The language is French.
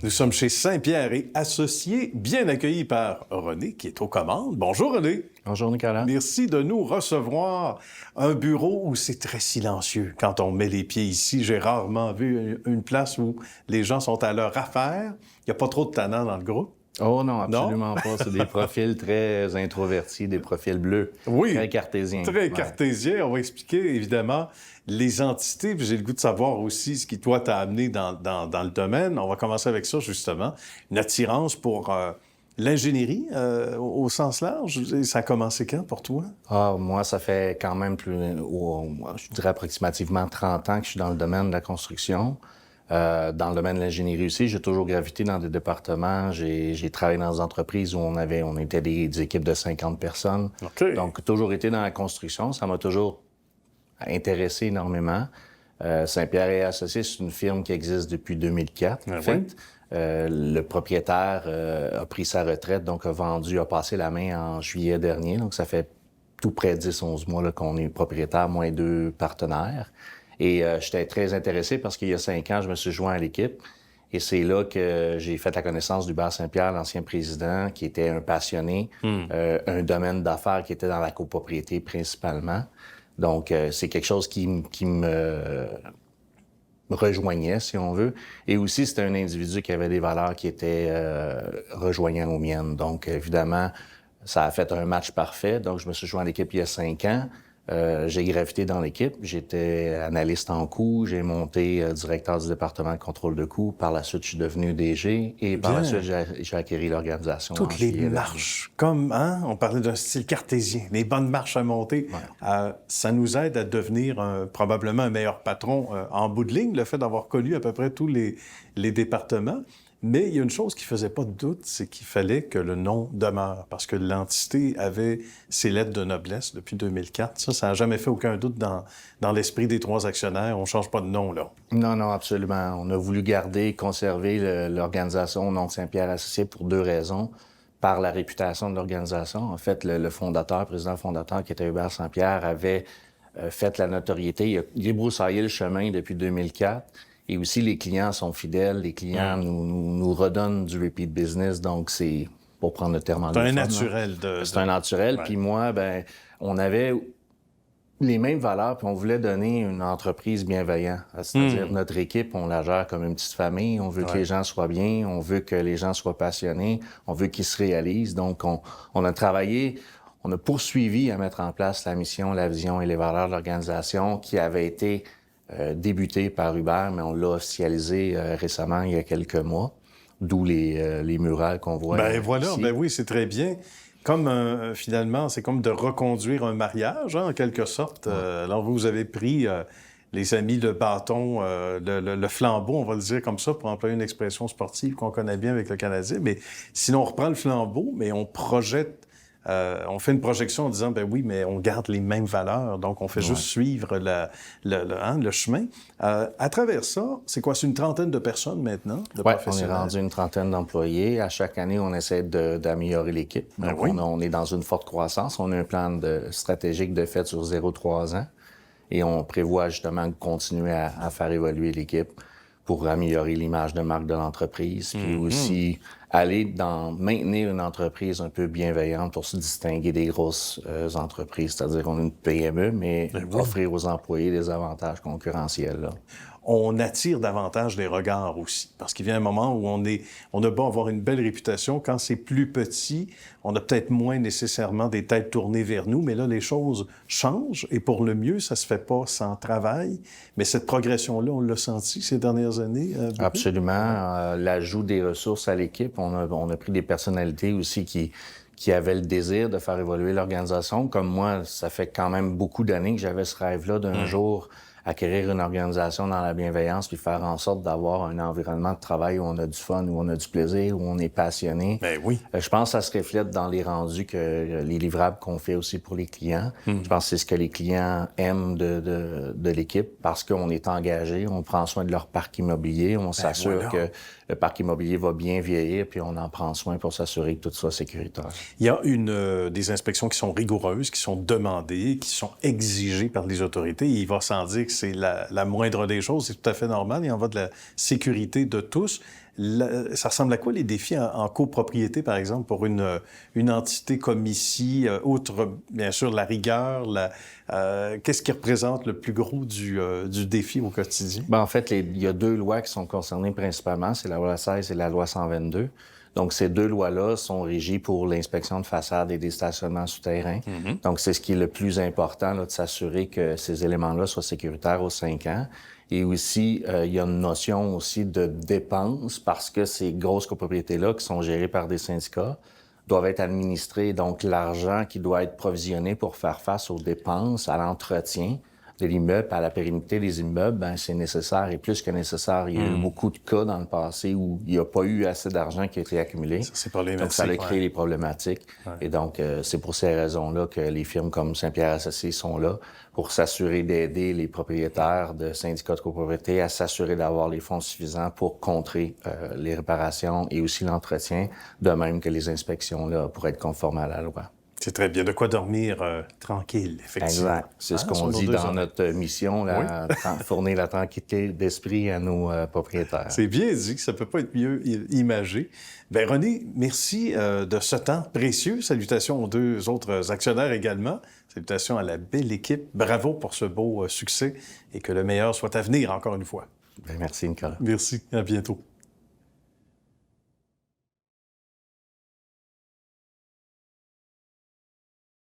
Nous sommes chez Saint-Pierre et Associés, bien accueillis par René, qui est aux commandes. Bonjour René. Bonjour Nicolas. Merci de nous recevoir. Un bureau où c'est très silencieux quand on met les pieds ici. J'ai rarement vu une place où les gens sont à leur affaire. Il n'y a pas trop de tannants dans le groupe. Oh non, absolument pas. C'est des profils très introvertis, des profils bleus. Oui. Très cartésiens. Très cartésiens. On va expliquer, évidemment, les entités. Puis j'ai le goût de savoir aussi ce qui, toi, t'a amené dans le domaine. On va commencer avec ça, justement. Une attirance pour l'ingénierie au sens large. Ça a commencé quand pour toi? Ah, moi, ça fait quand même je dirais approximativement 30 ans que je suis dans le domaine de la construction. Dans le domaine de l'ingénierie aussi, j'ai toujours gravité dans des départements. J'ai travaillé dans des entreprises où on était des équipes de 50 personnes. Okay. Donc, toujours été dans la construction. Ça m'a toujours intéressé énormément. Saint-Pierre et Associés, c'est une firme qui existe depuis 2004, en fait. Oui. Le propriétaire a pris sa retraite, donc a passé la main en juillet dernier. Donc, ça fait tout près de 10-11 mois là, qu'on est propriétaire, moi et 2 partenaires. Et j'étais très intéressé parce qu'il y a 5 ans, je me suis joint à l'équipe. Et c'est là que j'ai fait la connaissance d'Hubert Saint-Pierre, l'ancien président, qui était un passionné, un domaine d'affaires qui était dans la copropriété principalement. Donc, c'est quelque chose qui me rejoignait, si on veut. Et aussi, c'était un individu qui avait des valeurs qui étaient rejoignant aux miennes. Donc, évidemment, ça a fait un match parfait. Donc, je me suis joint à l'équipe il y a 5 ans. J'ai gravité dans l'équipe. J'étais analyste en coûts. J'ai monté directeur du département de contrôle de coûts. Par la suite, je suis devenu DG. Et par la suite, j'ai acquis l'organisation. Toutes les marches, comme, on parlait d'un style cartésien, les bonnes marches à monter, ça nous aide à devenir probablement un meilleur patron en bout de ligne, le fait d'avoir connu à peu près tous les départements. Mais il y a une chose qui ne faisait pas de doute, c'est qu'il fallait que le nom demeure, parce que l'entité avait ses lettres de noblesse depuis 2004. Ça n'a jamais fait aucun doute dans l'esprit des 3 actionnaires. On ne change pas de nom, là. Non, absolument. On a voulu conserver l'organisation au nom de Saint-Pierre Associés pour 2 raisons. Par la réputation de l'organisation. En fait, le président fondateur, qui était Hubert Saint-Pierre, avait fait la notoriété. Il a débroussaillé le chemin depuis 2004. Et aussi, les clients sont fidèles. Les clients nous redonnent du repeat business. Donc, c'est, pour prendre le terme anglophone... C'est un naturel. C'est un naturel. Ouais. Puis moi, on avait les mêmes valeurs, puis on voulait donner une entreprise bienveillante. C'est-à-dire, notre équipe, on la gère comme une petite famille. On veut que les gens soient bien. On veut que les gens soient passionnés. On veut qu'ils se réalisent. Donc, on a travaillé... On a poursuivi à mettre en place la mission, la vision et les valeurs de l'organisation qui avaient été... débuté par Hubert, mais on l'a officialisé récemment, il y a quelques mois, d'où les murales qu'on voit ici. Ben oui, c'est très bien. Comme, finalement, c'est comme de reconduire un mariage, en quelque sorte. Alors, vous avez pris, les amis, le bâton, le flambeau, on va le dire comme ça, pour employer une expression sportive qu'on connaît bien avec le Canadien. Mais sinon, on reprend le flambeau, mais on projette... on fait une projection en disant, ben oui, mais on garde les mêmes valeurs, donc on fait juste suivre le chemin. À travers ça, c'est quoi? C'est une trentaine de personnes maintenant, de professionnels? On est rendu une trentaine d'employés. À chaque année, on essaie d'améliorer l'équipe. Donc, on est dans une forte croissance. On a un plan stratégique de fait sur 0-3 ans et on prévoit justement de continuer à faire évoluer l'équipe pour améliorer l'image de marque de l'entreprise, puis aussi maintenir une entreprise un peu bienveillante pour se distinguer des grosses entreprises. C'est-à-dire qu'on est une PME, mais offrir aux employés des avantages concurrentiels, là. On attire davantage les regards aussi. Parce qu'il vient un moment où on a beau avoir une belle réputation, quand c'est plus petit, on a peut-être moins nécessairement des têtes tournées vers nous, mais là, les choses changent et pour le mieux, ça se fait pas sans travail. Mais cette progression-là, on l'a senti ces dernières années? Absolument. L'ajout des ressources à l'équipe, on a pris des personnalités aussi qui avaient le désir de faire évoluer l'organisation. Comme moi, ça fait quand même beaucoup d'années que j'avais ce rêve-là d'un jour acquérir une organisation dans la bienveillance puis faire en sorte d'avoir un environnement de travail où on a du fun, où on a du plaisir, où on est passionné. Ben oui. Je pense que ça se reflète dans les rendus les livrables qu'on fait aussi pour les clients. Je pense que c'est ce que les clients aiment de l'équipe parce qu'on est engagé, on prend soin de leur parc immobilier, on s'assure que le parc immobilier va bien vieillir puis on en prend soin pour s'assurer que tout soit sécuritaire. Il y a des inspections qui sont rigoureuses, qui sont demandées, qui sont exigées par les autorités. Il va sans dire que c'est la moindre des choses, c'est tout à fait normal. Il en va de la sécurité de tous. ça ressemble à quoi les défis en copropriété, par exemple, pour une entité comme ici, outre, bien sûr, la rigueur, qu'est-ce qui représente le plus gros du défi au quotidien? En fait, il y a 2 lois qui sont concernées principalement, c'est la loi 16 et la loi 122. Donc, ces 2 lois-là sont régies pour l'inspection de façade et des stationnements souterrains. Donc, c'est ce qui est le plus important, là, de s'assurer que ces éléments-là soient sécuritaires aux 5 ans. Et aussi, il y a une notion aussi de dépenses parce que ces grosses copropriétés-là, qui sont gérées par des syndicats, doivent être administrées. Donc, l'argent qui doit être provisionné pour faire face aux dépenses, à l'entretien de l'immeuble, à la pérennité des immeubles, c'est nécessaire et plus que nécessaire. Il y a eu beaucoup de cas dans le passé où il n'y a pas eu assez d'argent qui a été accumulé. Ça, c'est problématique. Donc, ça a créé les problématiques. Ouais. Et donc, c'est pour ces raisons-là que les firmes comme Saint-Pierre Associés sont là pour s'assurer d'aider les propriétaires de syndicats de copropriété à s'assurer d'avoir les fonds suffisants pour contrer les réparations et aussi l'entretien, de même que les inspections là, pour être conformes à la loi. C'est très bien. De quoi dormir tranquille, effectivement. Exact. C'est ce qu'on dit dans notre mission, là, fournir la tranquillité d'esprit à nos propriétaires. C'est bien dit, que ça ne peut pas être mieux imagé. Bien, René, merci de ce temps précieux. Salutations aux 2 autres actionnaires également. Salutations à la belle équipe. Bravo pour ce beau succès et que le meilleur soit à venir, encore une fois. Bien, merci, Nicolas. Merci. À bientôt.